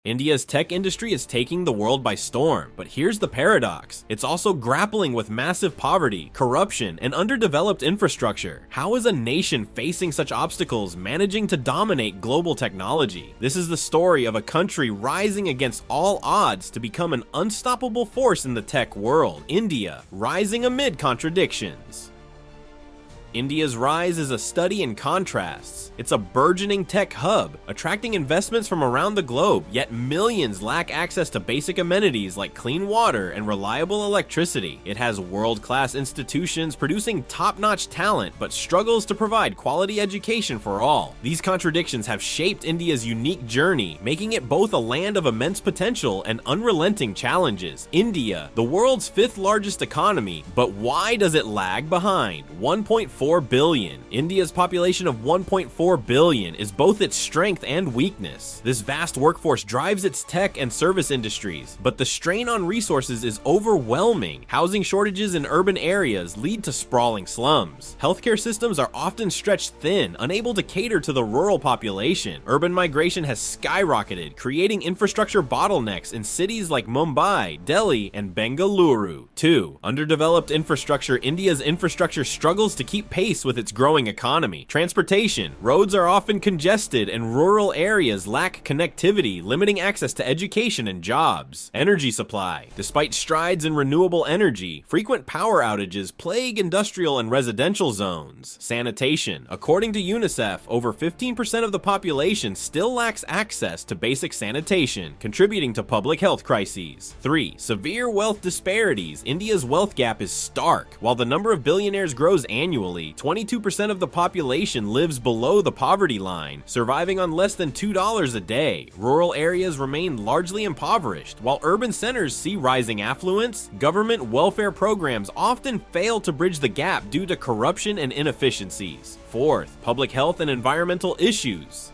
India's tech industry is taking the world by storm, but here's the paradox. It's also grappling with massive poverty, corruption, and underdeveloped infrastructure. How is a nation facing such obstacles managing to dominate global technology? This is the story of a country rising against all odds to become an unstoppable force in the tech world. India, rising amid contradictions. India's rise is a study in contrasts. It's a burgeoning tech hub, attracting investments from around the globe, yet millions lack access to basic amenities like clean water and reliable electricity. It has world-class institutions producing top-notch talent, but struggles to provide quality education for all. These contradictions have shaped India's unique journey, making it both a land of immense potential and unrelenting challenges. India, the world's fifth largest economy, but why does it lag behind? 1.4 billion. India's population of 1.4 billion is both its strength and weakness. This vast workforce drives its tech and service industries, but the strain on resources is overwhelming. Housing shortages in urban areas lead to sprawling slums. Healthcare systems are often stretched thin, unable to cater to the rural population. Urban migration has skyrocketed, creating infrastructure bottlenecks in cities like Mumbai, Delhi, and Bengaluru. 2. Underdeveloped infrastructure. India's infrastructure struggles to keep pace with its growing economy. Transportation. Roads are often congested and rural areas lack connectivity, limiting access to education and jobs. Energy supply. Despite strides in renewable energy, frequent power outages plague industrial and residential zones. Sanitation. According to UNICEF, over 15% of the population still lacks access to basic sanitation, contributing to public health crises. 3. Severe wealth disparities. India's wealth gap is stark. While the number of billionaires grows annually, 22% of the population lives below the poverty line, surviving on less than $2 a day. Rural areas remain largely impoverished, while urban centers see rising affluence. Government welfare programs often fail to bridge the gap due to corruption and inefficiencies. 4th, public health and environmental issues.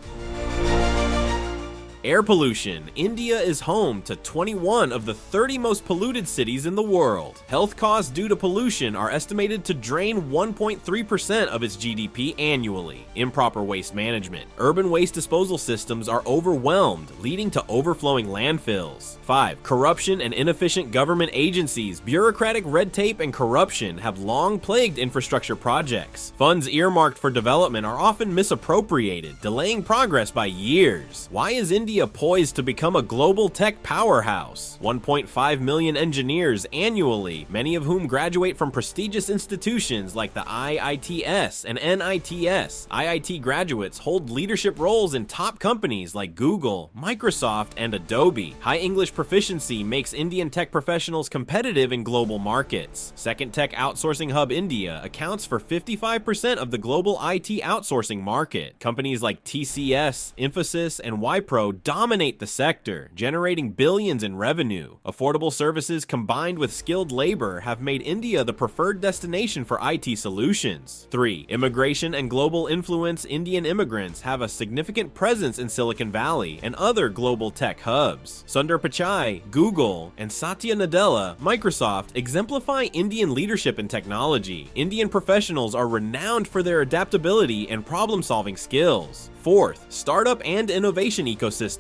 Air pollution. India is home to 21 of the 30 most polluted cities in the world. Health costs due to pollution are estimated to drain 1.3% of its GDP annually. Improper waste management. Urban waste disposal systems are overwhelmed, leading to overflowing landfills. 5. Corruption and inefficient government agencies. Bureaucratic red tape and corruption have long plagued infrastructure projects. Funds earmarked for development are often misappropriated, delaying progress by years. Why is India poised to become a global tech powerhouse? 1.5 million engineers annually, many of whom graduate from prestigious institutions like the IITS and NITS. IIT graduates hold leadership roles in top companies like Google, Microsoft, and Adobe. High English proficiency makes Indian tech professionals competitive in global markets. Second tech outsourcing hub India accounts for 55% of the global IT outsourcing market. Companies like TCS, Infosys, and Wipro dominate the sector, generating billions in revenue. Affordable services combined with skilled labor have made India the preferred destination for IT solutions. 3. Immigration and global influence. Indian immigrants have a significant presence in Silicon Valley and other global tech hubs. Sundar Pichai, Google, and Satya Nadella, Microsoft, exemplify Indian leadership in technology. Indian professionals are renowned for their adaptability and problem-solving skills. 4th, startup and innovation ecosystem.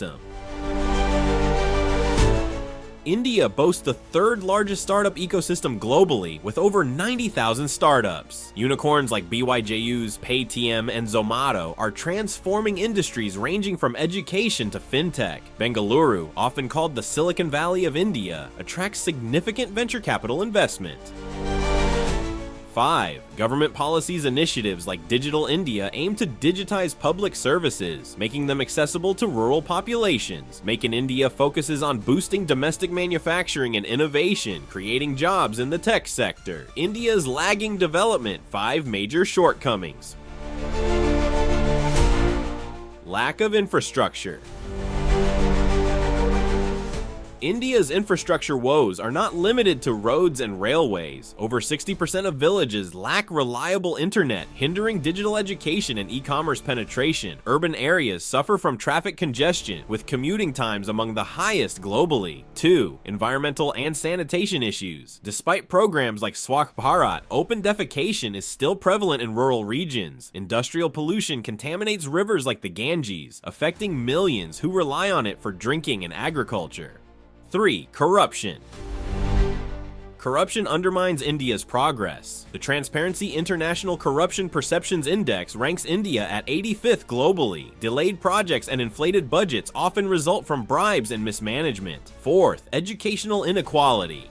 India boasts the third largest startup ecosystem globally, with over 90,000 startups. Unicorns like BYJU's, Paytm, and Zomato are transforming industries ranging from education to fintech. Bengaluru, often called the Silicon Valley of India, attracts significant venture capital investment. 5. Government policies initiatives like Digital India aim to digitize public services, making them accessible to rural populations. Make in India focuses on boosting domestic manufacturing and innovation, creating jobs in the tech sector. India's lagging development. 5 major shortcomings. Lack of infrastructure. India's infrastructure woes are not limited to roads and railways. Over 60% of villages lack reliable internet, hindering digital education and e-commerce penetration. Urban areas suffer from traffic congestion, with commuting times among the highest globally. 2. Environmental and sanitation issues. Despite programs like Swachh Bharat, open defecation is still prevalent in rural regions. Industrial pollution contaminates rivers like the Ganges, affecting millions who rely on it for drinking and agriculture. 3. Corruption. Corruption undermines India's progress. The Transparency International Corruption Perceptions Index ranks India at 85th globally. Delayed projects and inflated budgets often result from bribes and mismanagement. 4th, educational inequality.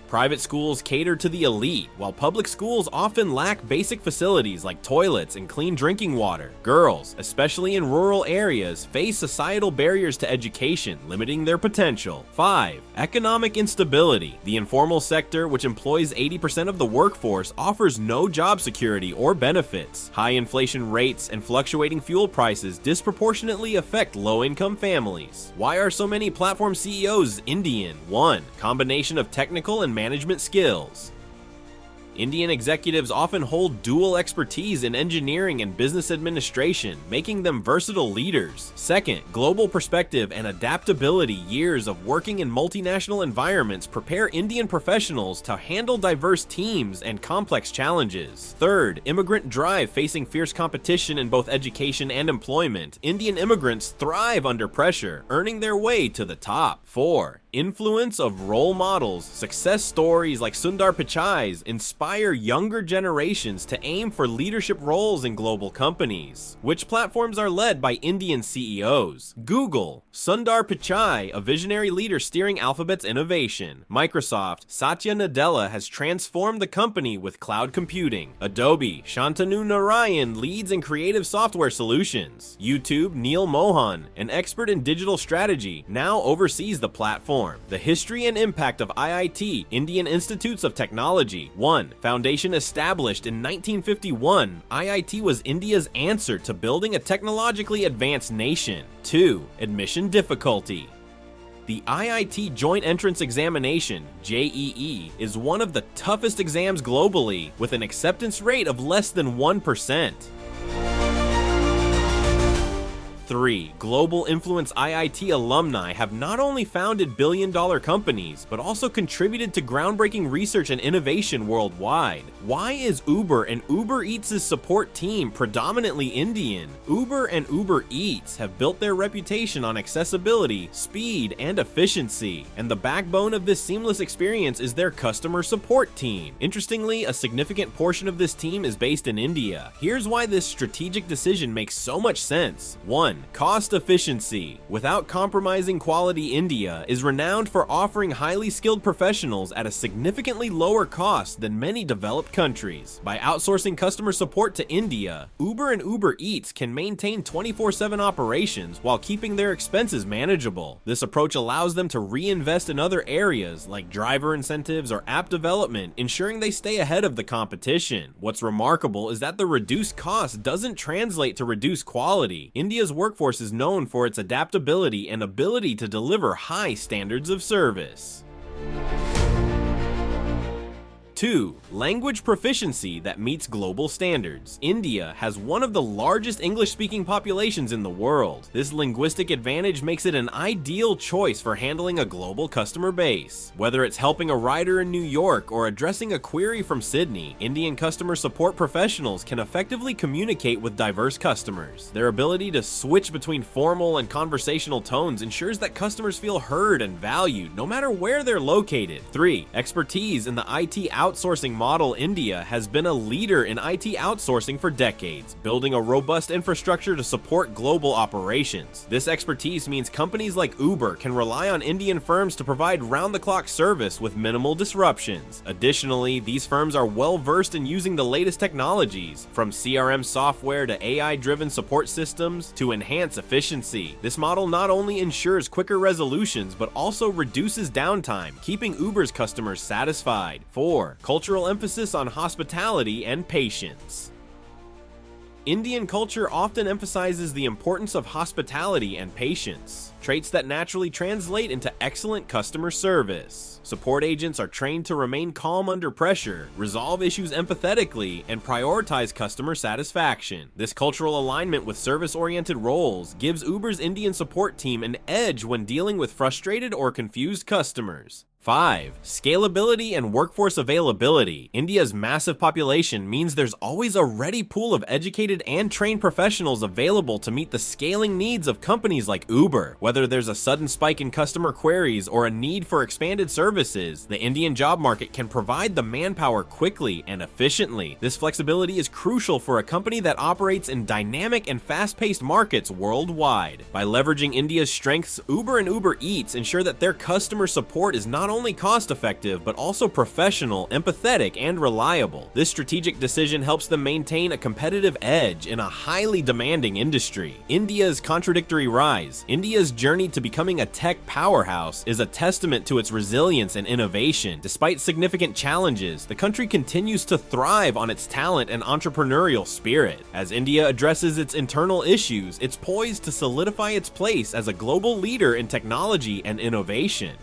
Private schools cater to the elite, while public schools often lack basic facilities like toilets and clean drinking water. Girls, especially in rural areas, face societal barriers to education, limiting their potential. 5. Economic instability. The informal sector, which employs 80% of the workforce, offers no job security or benefits. High inflation rates and fluctuating fuel prices disproportionately affect low-income families. Why are so many platform CEOs Indian? 1. Combination of technical and management skills. Indian executives often hold dual expertise in engineering and business administration, making them versatile leaders. 2nd, global perspective and adaptability. Years of working in multinational environments prepare Indian professionals to handle diverse teams and complex challenges. 3rd, immigrant drive. Facing fierce competition in both education and employment, Indian immigrants thrive under pressure, earning their way to the top. 4. Influence of role models. Success stories like Sundar Pichai's inspire younger generations to aim for leadership roles in global companies. Which platforms are led by Indian CEOs? Google, Sundar Pichai, a visionary leader steering Alphabet's innovation. Microsoft, Satya Nadella has transformed the company with cloud computing. Adobe, Shantanu Narayan leads in creative software solutions. YouTube, Neil Mohan, an expert in digital strategy, now oversees the platform. The history and impact of IIT, Indian Institutes of Technology. 1. Foundation established in 1951, IIT was India's answer to building a technologically advanced nation. 2. Admission difficulty. The IIT Joint Entrance Examination, JEE, is one of the toughest exams globally, with an acceptance rate of less than 1%. 3. Global influence. IIT alumni have not only founded billion-dollar companies, but also contributed to groundbreaking research and innovation worldwide. Why is Uber and Uber Eats' support team predominantly Indian? Uber and Uber Eats have built their reputation on accessibility, speed, and efficiency, and the backbone of this seamless experience is their customer support team. Interestingly, a significant portion of this team is based in India. Here's why this strategic decision makes so much sense. 1. Cost efficiency. Without compromising quality, India is renowned for offering highly skilled professionals at a significantly lower cost than many developed countries. By outsourcing customer support to India, Uber and Uber Eats can maintain 24/7 operations while keeping their expenses manageable. This approach allows them to reinvest in other areas like driver incentives or app development, ensuring they stay ahead of the competition. What's remarkable is that the reduced cost doesn't translate to reduced quality. India's workforce is known for its adaptability and ability to deliver high standards of service. 2. Language proficiency that meets global standards. India has one of the largest English-speaking populations in the world. This linguistic advantage makes it an ideal choice for handling a global customer base. Whether it's helping a rider in New York or addressing a query from Sydney, Indian customer support professionals can effectively communicate with diverse customers. Their ability to switch between formal and conversational tones ensures that customers feel heard and valued no matter where they're located. 3. Expertise in the IT outsourcing model. India has been a leader in IT outsourcing for decades, building a robust infrastructure to support global operations. This expertise means companies like Uber can rely on Indian firms to provide round-the-clock service with minimal disruptions. Additionally, these firms are well-versed in using the latest technologies, from CRM software to AI-driven support systems, to enhance efficiency. This model not only ensures quicker resolutions, but also reduces downtime, keeping Uber's customers satisfied. 4. Cultural emphasis on hospitality and patience. Indian culture often emphasizes the importance of hospitality and patience. traits that naturally translate into excellent customer service. Support agents are trained to remain calm under pressure, resolve issues empathetically, and prioritize customer satisfaction. This cultural alignment with service-oriented roles gives Uber's Indian support team an edge when dealing with frustrated or confused customers. 5. Scalability and workforce availability. India's massive population means there's always a ready pool of educated and trained professionals available to meet the scaling needs of companies like Uber. Whether there's a sudden spike in customer queries or a need for expanded services, the Indian job market can provide the manpower quickly and efficiently. This flexibility is crucial for a company that operates in dynamic and fast-paced markets worldwide. By leveraging India's strengths, Uber and Uber Eats ensure that their customer support is not only cost-effective, but also professional, empathetic, and reliable. This strategic decision helps them maintain a competitive edge in a highly demanding industry. India's contradictory rise. India's journey to becoming a tech powerhouse is a testament to its resilience and innovation. Despite significant challenges, the country continues to thrive on its talent and entrepreneurial spirit. As India addresses its internal issues, it's poised to solidify its place as a global leader in technology and innovation.